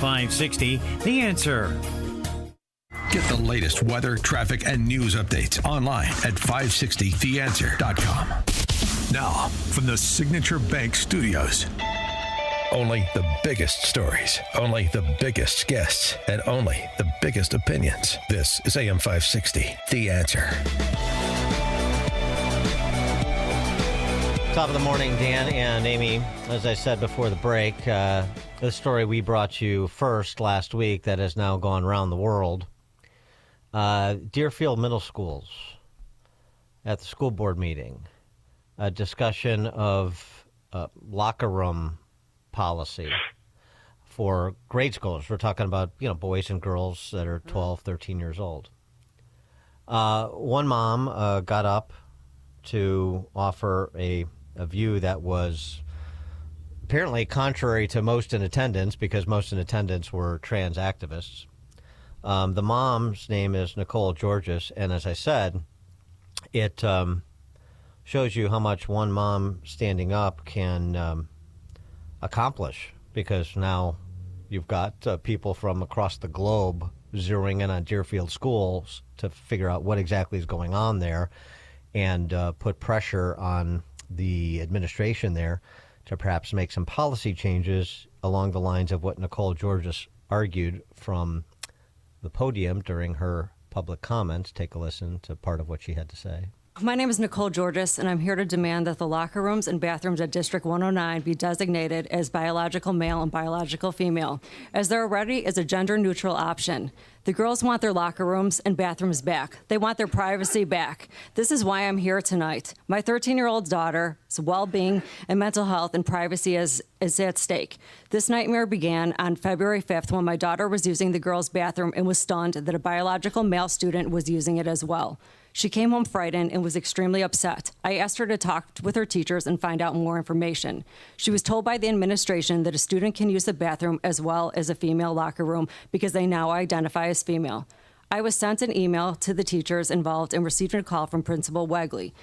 560, The Answer. Get the latest weather, traffic, and news updates online at 560theanswer.com. Now, from the Signature Bank Studios. Only the biggest stories, only the biggest guests, and only the biggest opinions. This is AM 560, The Answer. Top of the morning, Dan and Amy. As I said before the break, the story we brought you first last week that has now gone around the world. Deerfield Middle Schools at the school board meeting, a discussion of locker room policy for grade schoolers. We're talking about, boys and girls that are 12, 13 years old. One mom got up to offer a view that was apparently contrary to most in attendance, because most in attendance were trans activists. The mom's name is Nicole Georges, and as I said, it shows you how much one mom standing up can accomplish, because now you've got people from across the globe zeroing in on Deerfield schools to figure out what exactly is going on there and put pressure on the administration there to perhaps make some policy changes along the lines of what Nicole Georges argued from the podium during her public comments. Take a listen to part of what she had to say. My name is Nicole Georges, and I'm here to demand that the locker rooms and bathrooms at District 109 be designated as biological male and biological female, as there already is a gender-neutral option. The girls want their locker rooms and bathrooms back. They want their privacy back. This is why I'm here tonight. My 13-year-old daughter's well-being and mental health and privacy is at stake. This nightmare began on February 5th when my daughter was using the girls' bathroom and was stunned that a biological male student was using it as well. She came home frightened and was extremely upset. I asked her to talk with her teachers and find out more information. She was told by the administration that a student can use the bathroom as well as a female locker room because they now identify as female. I was sent an email to the teachers involved and received a call from Principal Wegley.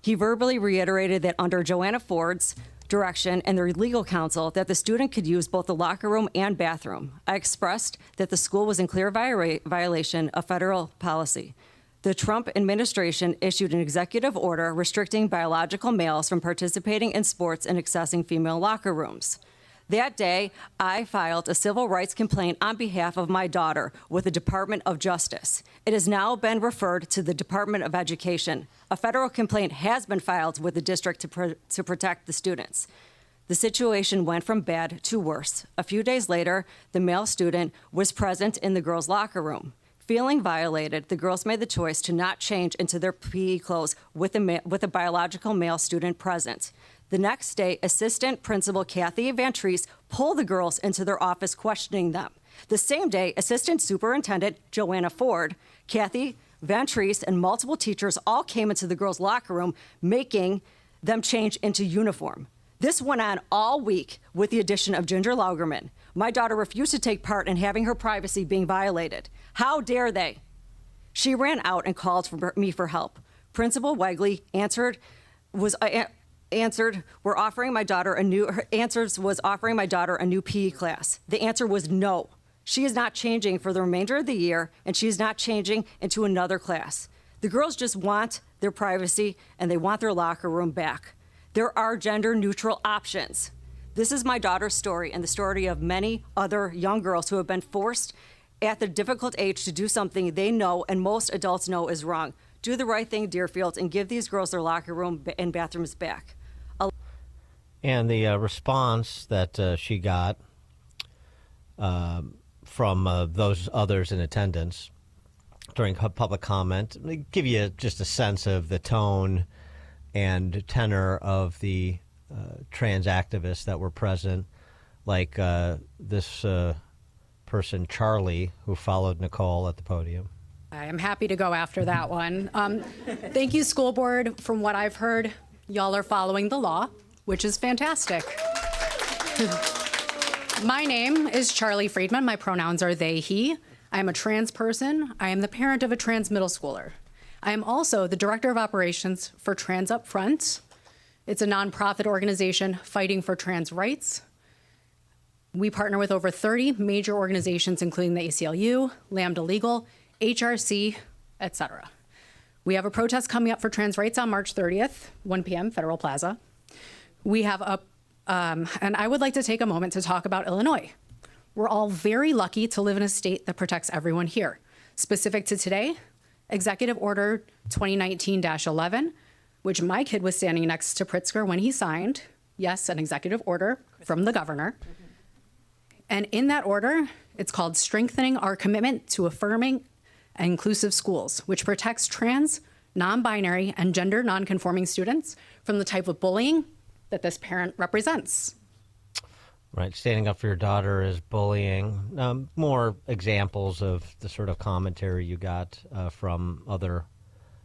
He verbally reiterated that under Joanna Ford's direction and their legal counsel that the student could use both the locker room and bathroom. I expressed that the school was in clear violation of federal policy. The Trump administration issued an executive order restricting biological males from participating in sports and accessing female locker rooms. That day, I filed a civil rights complaint on behalf of my daughter with the Department of Justice. It has now been referred to the Department of Education. A federal complaint has been filed with the district to protect the students. The situation went from bad to worse. A few days later, the male student was present in the girls' locker room. Feeling violated, the girls made the choice to not change into their PE clothes with a biological male student present. The next day, Assistant Principal Kathy Van Treese pulled the girls into their office, questioning them. The same day, Assistant Superintendent Joanna Ford, Kathy Van Treese, and multiple teachers all came into the girls' locker room, making them change into uniform. This went on all week with the addition of Ginger Laugerman. My daughter refused to take part in having her privacy being violated. How dare they? She ran out and called for me for help. Principal Wegley was offering my daughter a new PE class. The answer was no. She is not changing for the remainder of the year, and she is not changing into another class. The girls just want their privacy, and they want their locker room back. There are gender-neutral options. This is my daughter's story and the story of many other young girls who have been forced at the difficult age to do something they know and most adults know is wrong. Do the right thing, Deerfield, and give these girls their locker room and bathrooms back. And the response that she got from those others in attendance during public comment, give you just a sense of the tone and tenor of the trans activists that were present, like this person, Charlie, who followed Nicole at the podium. I'm happy to go after that one. Thank you, school board. From what I've heard, y'all are following the law, which is fantastic. My name is Charlie Friedman. My pronouns are they, he. I am a trans person. I am the parent of a trans middle schooler. I am also the director of operations for Trans Up Front. It's a nonprofit organization fighting for trans rights. We partner with over 30 major organizations, including the ACLU, Lambda Legal, HRC, etc. We have a protest coming up for trans rights on March 30th, 1 p.m., Federal Plaza. We have and I would like to take a moment to talk about Illinois. We're all very lucky to live in a state that protects everyone here. Specific to today, Executive Order 2019-11, which my kid was standing next to Pritzker when he signed. Yes, an executive order from the governor. And in that order, it's called Strengthening Our Commitment to Affirming and Inclusive Schools, which protects trans, non-binary, and gender non-conforming students from the type of bullying that this parent represents. Right, standing up for your daughter is bullying. More examples of the sort of commentary you got from other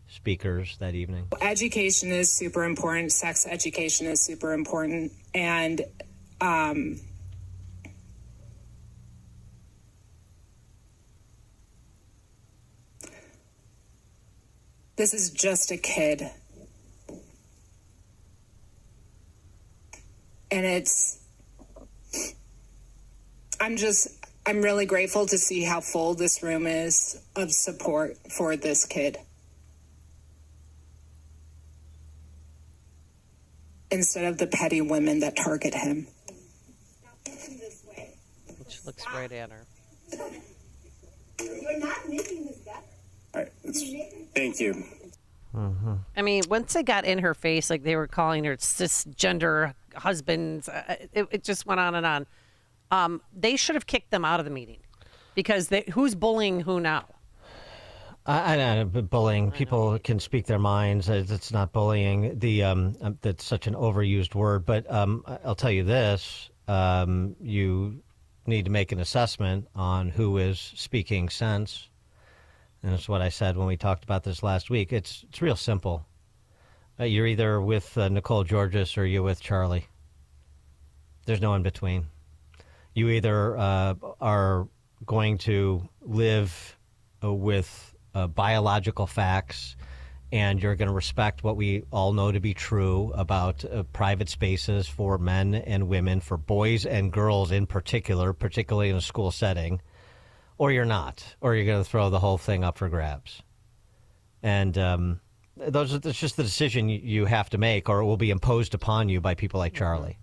speakers that evening. Education is super important. Sex education is super important. And this is just a kid. And I'm really grateful to see how full this room is of support for this kid. Instead of the petty women that target him. She looks right at her. You're not making this better. All right, thank you. Mm-hmm. I mean, once they got in her face, like they were calling her cisgender husbands, it just went on and on. They should have kicked them out of the meeting because who's bullying who now? I know, but bullying. People can speak their minds. It's not bullying. That's such an overused word. But I'll tell you this: you need to make an assessment on who is speaking sense. And that's what I said when we talked about this last week. It's real simple. You're either with Nicole Georges or you're with Charlie. There's no in between. You either are going to live with biological facts, and you're going to respect what we all know to be true about private spaces for men and women, for boys and girls in particular, particularly in a school setting, or you're not, or you're going to throw the whole thing up for grabs. And that's just the decision you have to make, or it will be imposed upon you by people like Charlie.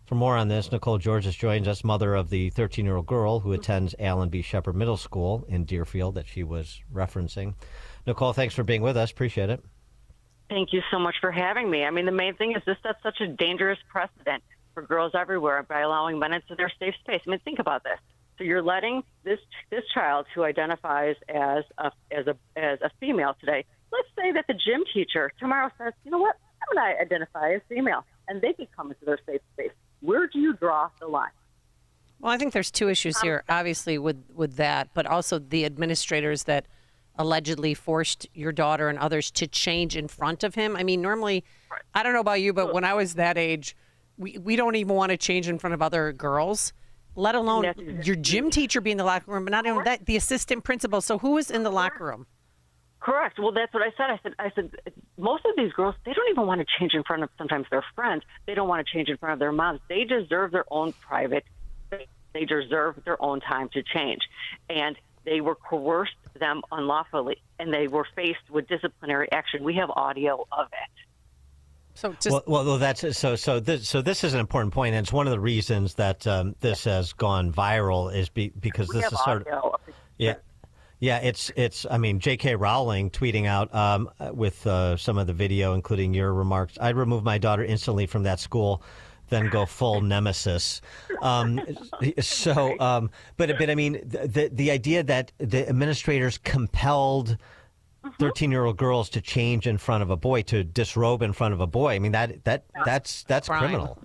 For more on this, Nicole Georges joins us, mother of the 13-year-old girl who attends Allen B. Shepherd Middle School in Deerfield that she was referencing. Nicole, thanks for being with us. Appreciate it. Thank you so much for having me. I mean, the main thing is this sets such a dangerous precedent for girls everywhere by allowing men into their safe space. I mean, think about this. So you're letting this child who identifies as a female today, let's say that the gym teacher tomorrow says, you know what, I'm going to identify as female, and they can come into their safe space. Where do you draw the line? Well, I think there's two issues here, obviously, with that, but also the administrators that allegedly forced your daughter and others to change in front of him. I mean, normally, I don't know about you, but when I was that age, we don't even want to change in front of other girls, let alone your gym teacher be in the locker room, but not even that, the assistant principal. So who is in the locker room? Correct. Well, that's what I said. I said most of these girls, they don't even want to change in front of sometimes their friends. They don't want to change in front of their moms. They deserve their own private. They deserve their own time to change. And they were coerced them unlawfully, and they were faced with disciplinary action. We have audio of it. So just well, that's so. This is an important point, and it's one of the reasons that this has gone viral is because this is sort of yeah. It's. I mean, J.K. Rowling tweeting out with some of the video, including your remarks. I'd remove my daughter instantly from that school, then go full nemesis. But I mean, the idea that the administrators compelled 13-year-old girls to change in front of a boy, to disrobe in front of a boy. I mean, that's criminal.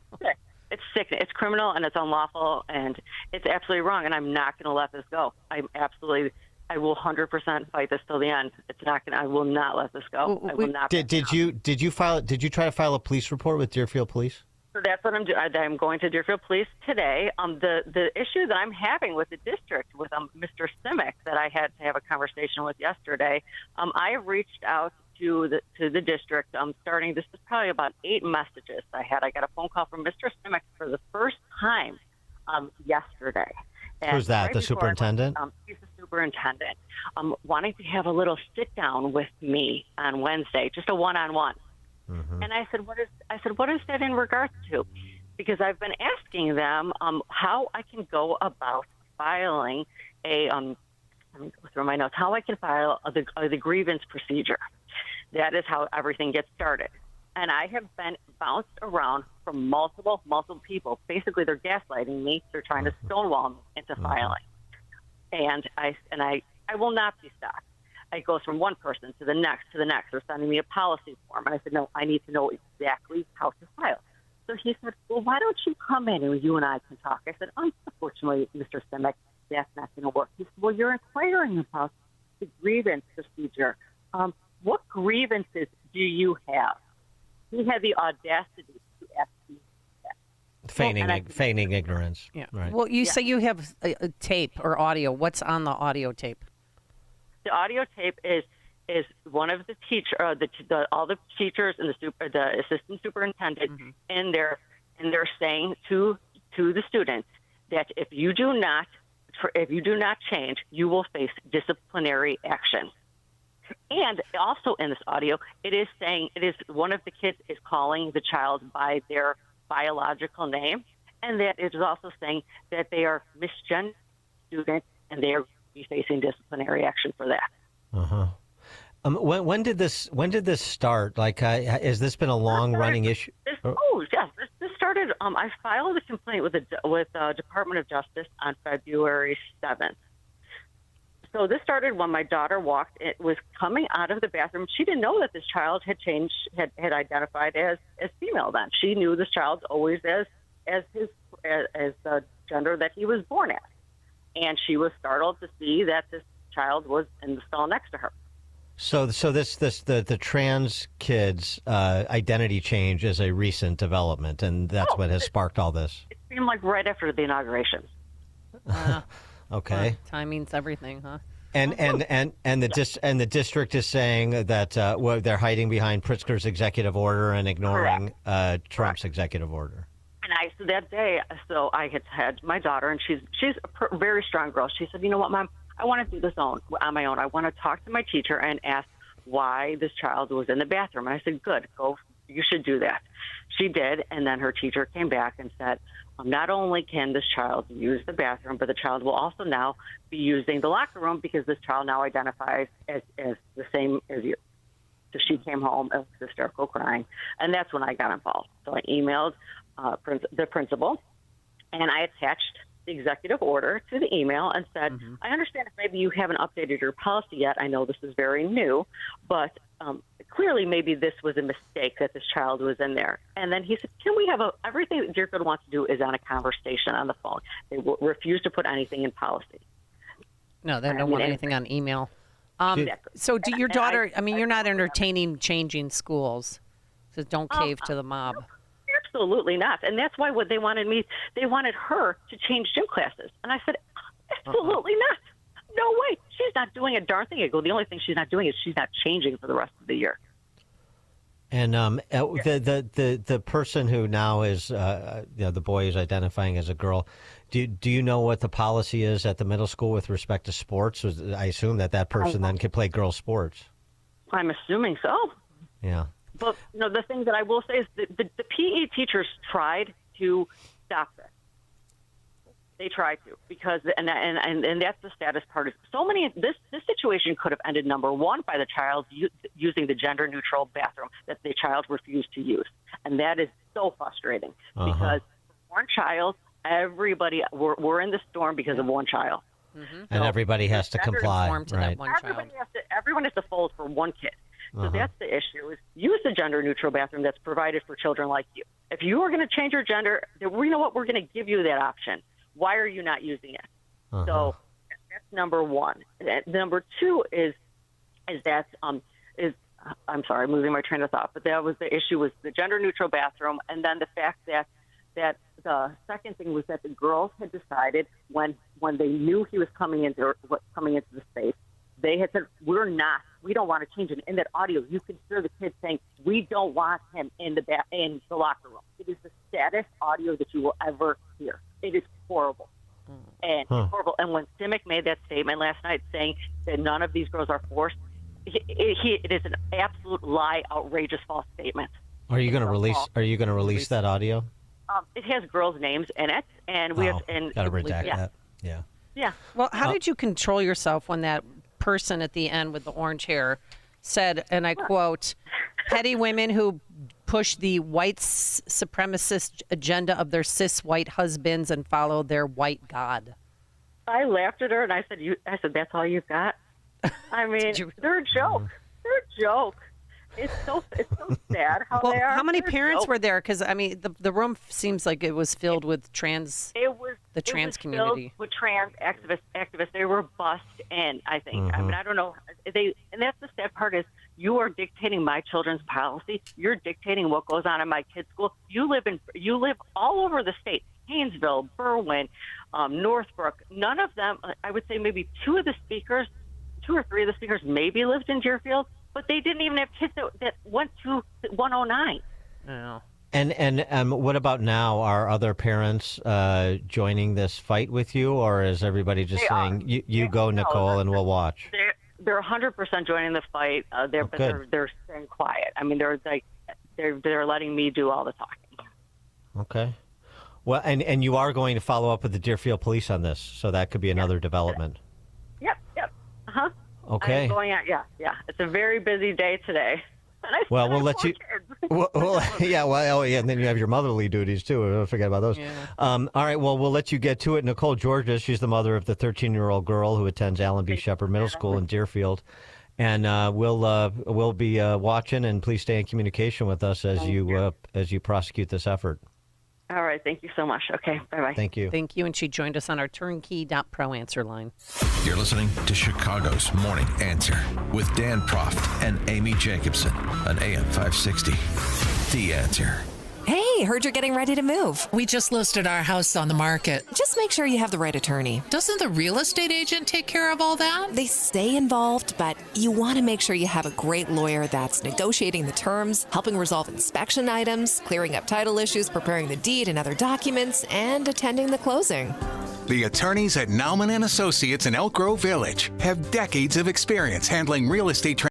It's sick. It's criminal, and it's unlawful, and it's absolutely wrong. And I'm not going to let this go. I will 100% fight this till the end. It's not going. I will not let this go. I will not. Did you try to file a police report with Deerfield Police? So that's what I'm doing. I'm going to Deerfield Police today. The issue that I'm having with the district, with Mr. Simic, that I had to have a conversation with yesterday, I have reached out to the district. Starting, this was probably about 8 messages I had. I got a phone call from Mr. Simic for the first time yesterday. And Who's that? right The before superintendent? He's the superintendent. Wanting to have a little sit down with me on Wednesday, just a one-on-one. Mm-hmm. And I said, what is that in regards to? Because I've been asking them how I can go about filing a let me go through my notes, how I can file the grievance procedure. That is how everything gets started. And I have been bounced around from multiple people. Basically, they're gaslighting me. They're trying to stonewall me into filing. And I will not be stopped. It goes from one person to the next. They're sending me a policy form. And I said, no, I need to know exactly how to file. So he said, well, why don't you come in and you and I can talk? I said, unfortunately, Mr. Simic, that's not going to work. He said, well, you're inquiring about the grievance procedure. What grievances do you have? He had the audacity to ask me that. Feigning ignorance. Yeah. Right. Well, you say you have a tape or audio. What's on the audio tape? The audio tape is one of the all the teachers and the assistant superintendent in there saying to the students that if you do not change, you will face disciplinary action. And also in this audio, it is one of the kids is calling the child by their biological name, and that it is also saying that they are misgendered students and they are be facing disciplinary action for that. Uh-huh. When did this start? Like, has this been a long-running issue? Yes. This started. I filed a complaint with the Department of Justice on February 7th. So this started when my daughter was coming out of the bathroom. She didn't know that this child had identified as female. Then she knew this child always as the gender that he was born as, and she was startled to see that this child was in the stall next to her. So the trans kid's identity change is a recent development, and that's what has sparked all this. It seemed like right after the inauguration. Okay. Timing's everything, huh? And the district is saying that they're hiding behind Pritzker's executive order and ignoring Trump's executive order. And so that day, I had my daughter, and she's a very strong girl. She said, "You know what, Mom? I want to do this on my own. I want to talk to my teacher and ask why this child was in the bathroom." And I said, "Good, go. You should do that." She did, and then her teacher came back and said, not only can this child use the bathroom, but the child will also now be using the locker room because this child now identifies as the same as you. So she came home and was hysterical crying, and that's when I got involved. So I emailed the principal, and I attached the executive order to the email and said, I understand if maybe you haven't updated your policy yet. I know this is very new, but clearly maybe this was a mistake that this child was in there. And then he said, can we have everything that Deerfield wants to do is on a conversation on the phone. They will refuse to put anything in policy. No, they don't want anything on email. So do your daughter, you're not entertaining changing schools, so don't cave to the mob. Absolutely not. And that's why what they wanted her to change gym classes. And I said, absolutely not. No way. She's not doing a darn thing. I go, the only thing she's not doing is she's not changing for the rest of the year. And the person who now is, the boy is identifying as a girl, do you know what the policy is at the middle school with respect to sports? I assume that person then can play girls' sports. I'm assuming so. Yeah. But the thing that I will say is that the PE teachers tried to stop this. They tried to because and that's the saddest part. This situation could have ended, number one, by the child using the gender neutral bathroom that the child refused to use, and that is so frustrating because one child, everybody we're in the storm because of one child, and everybody has to comply. Right. Everyone has to fold for one kid. So that's the issue: is use the gender neutral bathroom that's provided for children like you. If you are going to change your gender, we know what we're going to give you that option. Why are you not using it? So that's number one. Number two is I'm sorry, I'm losing my train of thought. But that was the issue was the gender neutral bathroom, and then the fact that the second thing was that the girls had decided when they knew he was coming into the space, they had said we we don't want to change it. In that audio, you can hear the kids saying, we don't want him in the locker room. It is the saddest audio that you will ever hear. It is horrible. And it's horrible. And when Simic made that statement last night saying that none of these girls are forced, it is an absolute lie, outrageous, false statement. Are you going to release that audio? It has girls' names in it, and we have got to redact that. Yeah. Yeah. Well, how did you control yourself when that person at the end with the orange hair said, and I quote, petty women who push the white supremacist agenda of their cis white husbands and follow their white god? I laughed at her and I said, that's all you've got? I mean, they're a joke. They're a joke. It's so sad how they are. How many They're parents were there? Because I mean, the room seems like it was filled with trans. The trans community. Filled with trans activists. They were bussed in, I think. I mean, I don't know. And that's the sad part is you are dictating my children's policy. You're dictating what goes on in my kids' school. You live all over the state. Haynesville, Berwyn, Northbrook. None of them. I would say maybe two or three of the speakers maybe lived in Deerfield. But they didn't even have kids that went to 109. Oh. And what about now? Are other parents joining this fight with you, or is everybody just saying, you go, Nicole, and we'll watch? They're 100% joining the fight. They're staying quiet. I mean, they're letting me do all the talking. Okay. Well, and you are going to follow up with the Deerfield Police on this, so that could be another development. Yep. Uh-huh. Okay. I'm going out. Yeah. It's a very busy day today. Well, we'll let you. And then you have your motherly duties too. Don't forget about those. Yeah. All right. Well, we'll let you get to it. Nicole Georges, she's the mother of the 13-year-old girl who attends Allen B. Shepherd Middle School in Deerfield, and we'll be watching. And please stay in communication with us as you prosecute this effort. All right. Thank you so much. Okay. Bye-bye. Thank you. Thank you. And she joined us on our turnkey.pro answer line. You're listening to Chicago's Morning Answer with Dan Proft and Amy Jacobson on AM 560. The Answer. Hey, heard you're getting ready to move. We just listed our house on the market. Just make sure you have the right attorney. Doesn't the real estate agent take care of all that? They stay involved, but you want to make sure you have a great lawyer that's negotiating the terms, helping resolve inspection items, clearing up title issues, preparing the deed and other documents, and attending the closing. The attorneys at Nauman & Associates in Elk Grove Village have decades of experience handling real estate